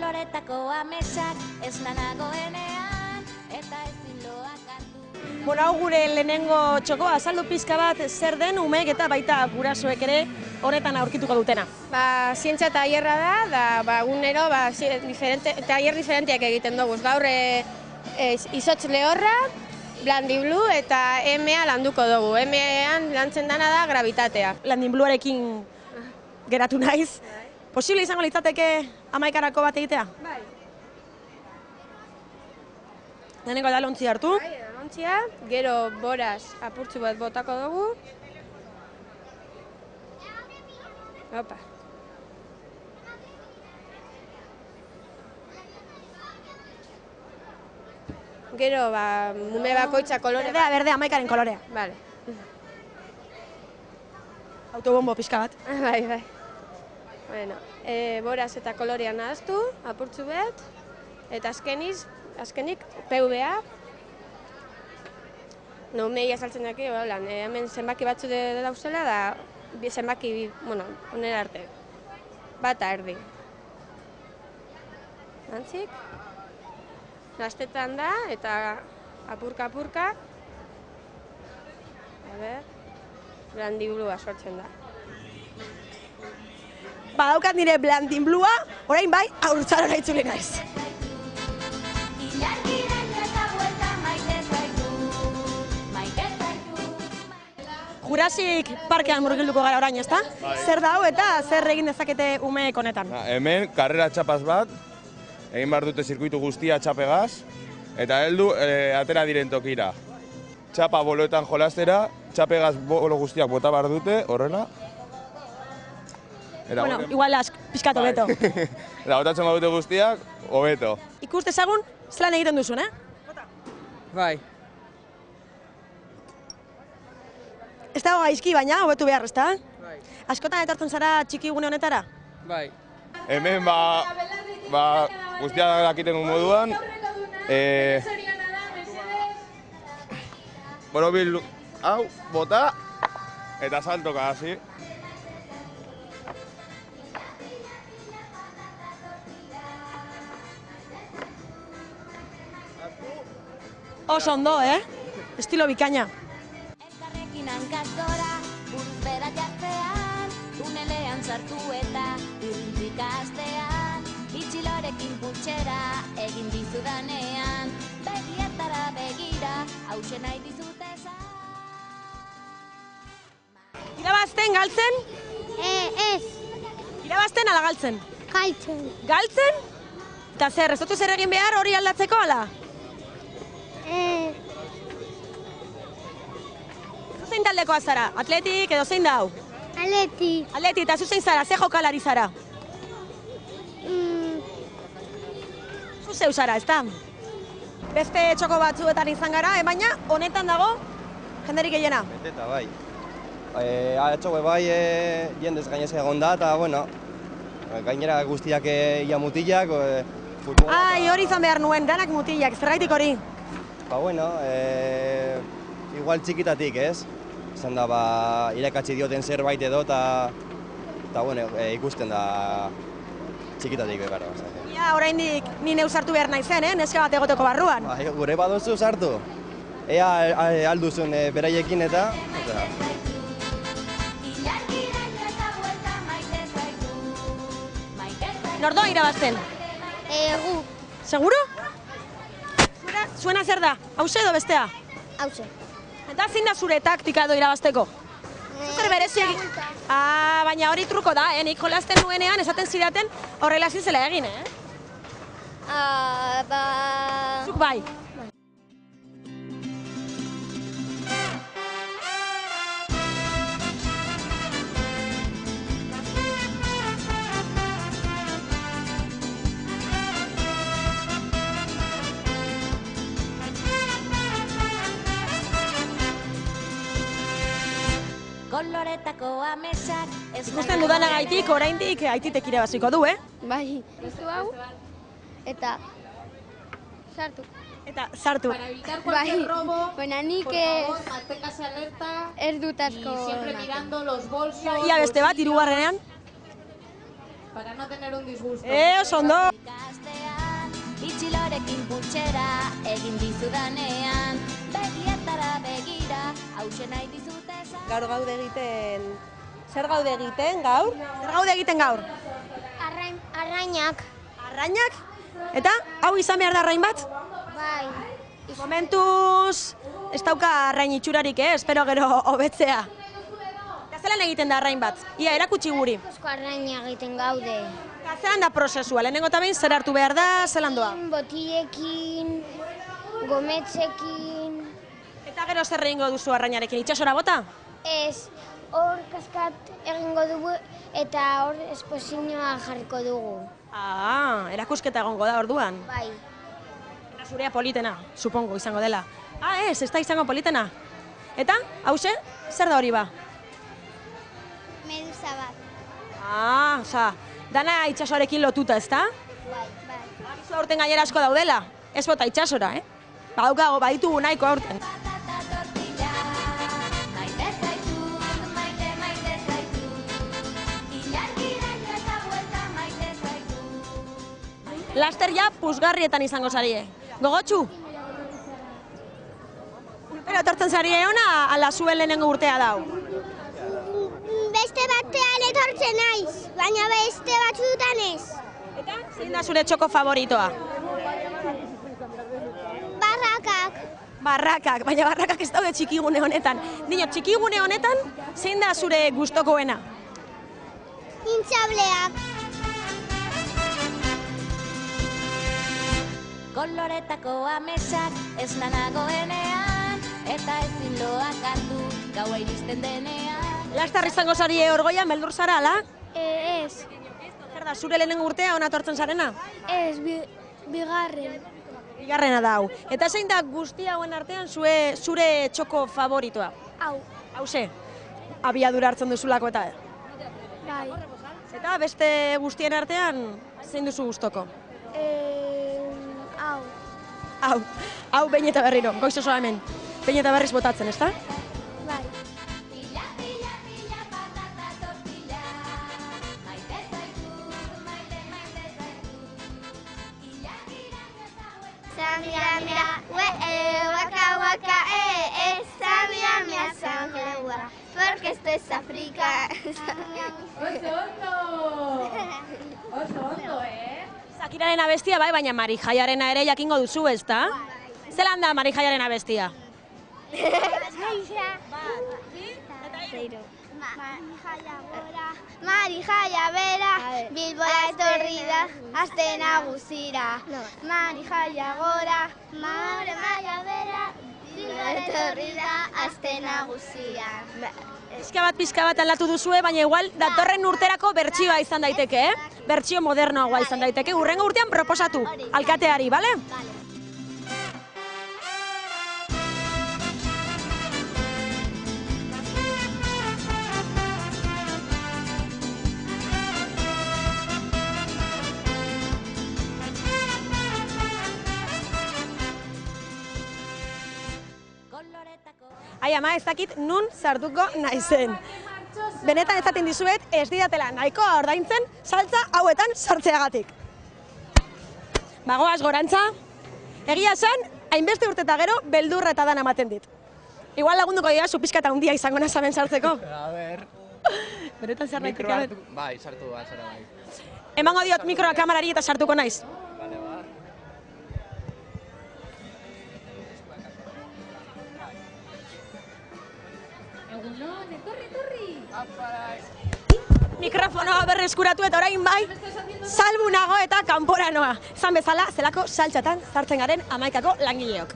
Koloretako ametsak ez nanagoenean, eta ezin loak hartu. Bueno, hau gure lehenengo txokoa, azaldu pizka bat zer den umeek eta baita gurasoek ere honetan aurkituko dutena. Zientzia tailerra da, egunero tailer diferenteak egiten dugu. Gaur izotz lehorra, Blandi Blue eta MA landuko dugu. MAan lantzen dana da gravitatea. Blandi Bluearekin geratu naiz. Posible izango litzateke 11-arako bat egitea? Bai. Lehenengo edalontzi hartu. Bai, edalontzia, gero boraz apurtzu bat botako dugu. Opa. Gero, mume bakoitza kolore. Berdea, 11-aren kolorea. Vale. Autobombo pizka bat. Bai. Bueno, boraz eta kolorea nahaztu, apurtzu bet, eta azkenik PVA. No, meia saltzen daki, hemen zenbaki batzu dauzela da, zenbaki, onera arte, bata erdi. Antzik, nastetan da, eta apurka, Blandi Bluea sortzen da. Badaukat nire Blandi Bluea, orain bai, haurtzara itzuli naiz. Jurassic Parkean murgilduko gara orain, ezta? Zer da hau eta zer egin dezakete umeek honetan? Hemen, karrera txapaz bat, egin behar dute zirkuitu guztia txapegaz, eta heldu atera diren tokira. Txapa boloetan jolastera, txapegaz bolo guztiak bota behar dute, horrela. Bueno, igual pizkat hobeto. Eta botatzen badute guztiak, hobeto. Ikus dezagun, zelan egiten duzun, Bai. Ez dago gaizki, baina hobetu behar, ezta? Bai. Askotan etortzen zara txikigune honetara? Bai. Hemen, guztiak dakiten moduan, borobil hau, bota, eta saltoka hasi. Oso ondo, Estilo bikaina. Elkarrekin hankaz gora, buruz bera jartzean, tunelean sartu eta irrintzika astean, itxilorekin putxera egin dizudanean, begietara begira, hausen nahi dizutezan. Irabazten, galtzen? Ez, Irabazten ala galtzen? galtzen. Galtzen? Eta zer, ez dutu zer egin behar hori aldatzeko ala? Zuzein taldekoa zara? Atletik edo zein da hau? Aleti. Atleti, eta zuzein zara, ze jokalari zara? Zuzeu zara, ezta? Beste txoko batzuetan izan gara, baina honetan dago jenderik gehiena. Beteta, bai. Atxogue bai jendez gainez egon da, eta bueno, gainera guztiak ia mutilak, futbola. Ai, hori izan behar nuen, danak mutilak, zergaitik hori? Bueno, igual txikitatik, ez? Izan da, irakatsi dioten zerbait edo, eta bueno, ikusten da txikitatik bekara. Ja, oraindik ni neu sartu behar naizen, neska bat egoteko barruan. Gure baduzu sartu. Ea alduzun beraiekin eta... Nordoa irabazten? Egu. Seguro? Zuena zer da? Hauze edo bestea? Hauze. Eta zein da zure taktika edo irabazteko? Zer berezi egin? Baina hori truko da, nik jolasten nuenean esaten zidaten horrela ezin zela egin, Zuk bai. Koloretako ametsak ez Ikusten dudanagaitik, oraindik aititek irabaziko du, Bai. Izu hau, eta sartu. Eta sartu. Para evitar cualquier robo, Baina nik por favor, manténgase alerta ez dut y asko siempre ematen. mirando los bolsos. Ia beste bat, hirugarrenean. Para no tener un disgusto. Oso ondo. Ikastean, itxilorekin putxera, egin dizudanean, begietara begira, hause nahi dizute esan. Gaur gaude egiten... Zer gaude egiten gaur? Zer gaude egiten gaur? Arrainak. Arrainak? Eta hau izan behar da arrain bat? Bai. Momentuz ez dauka arrain itxurarik, espero gero hobetzea. Eta zelan egiten da arrain bat? Ia, erakutsi guri. Eusko arraina egiten gaude. Eta zelan da prozesua? Lehenengo eta behin zer hartu behar da, zelan doa? Botilekin, gometzekin, Eta gero zer egingo duzu arrainarekin, itxasora bota? ez, hor kaskat egingo dugu eta hor esposinoa jarriko dugu. Erakusketa egongo da orduan. Bai. Eta zurea politena, supongo, izango dela. Ez da izango politena. Eta, hause, zer da hori ba? Medusa bat. Osa, dana itxasoarekin lotuta, ezta? Bai. Zu aurten gainera asko daudela, ez bota itxasora, Badaukago, baditugu nahiko aurten. Patata tortilla, maite zaitut, maite zaitut, ilargiraino eta buelta maite zaitut. Laster ja puzgarrietan izango zarie. Gogotxu? Pero etortzen zarie ona, ala zuen lehenengo urtea dau. Beste batean etortzen naiz, baina beste batzutan ez. Eta, zein da zure txoko favoritoa? Barrakak. Barrakak, baina barrakak ez daude txikigune honetan. Dino, txikigune honetan, zein da zure gustokoena? Intxableak. Koloretako amesak ez nanagoenean, eta ezin loak hartu gaua iristen denean. Lastar izango zarie orgoian, beldur zara, ala? Ez, Zer da, zure lehenengo urtea ona tortzen zarena? ez, bigarren. Bigarrena da hau. Eta zein da guzti hauen artean zure txoko favoritoa? Hau, Hauze, abiadura hartzen duzulako eta. bai. Eta beste guztien artean, zein duzu gustoko? Hau, Hau behin eta berriro, goiz oso hemen. Behin eta berriz botatzen, ezta? bai. Pila, patata tortilla, maite zaitut, maite zaitut, ilargiraino eta buelta. Mira, waka waka, mira, sangre, porque esto es África. Oso ondo, Zakiraren abestia bai, baina Marijaiarena ere jakingo duzu, ezta? Zelan da Marijaiaren abestia? Marijaia bera, Bilbora etorri da, aste nagusira. Marijaia gora, Marijaia bera, Bilbora etorri da, aste nagusira. Pizka bat aldatu duzue, baina igual datorren urterako bertsioa izan daiteke, Bertsio modernoagoa izan daiteke, hurrengo urtean proposatu, alkateari, bale? Ai ama, ez dakit nun sartuko naizen. Benetan ezaten dizuet ez didatela nahikoa ordaintzen saltza hauetan sartzeagatik. Bagoaz gorantza, egia esan, hainbeste urte eta gero beldurra eta dana ematen dit. Igual lagunduko dira zu pixka eta handia izango nazaben sartzeko. A ber... Benetan zer nahitik Mikroa hartu... Bai, sartu da, zara bai. Emango diot mikroa kamerari eta sartuko naiz. Bale, ba. Egunon, etorri. Mikrofonoa berreskuratu eta orain bai, salbu nago eta kanpora noa. Zan bezala, zelako saltxatan sartzen garen 11ako langileok.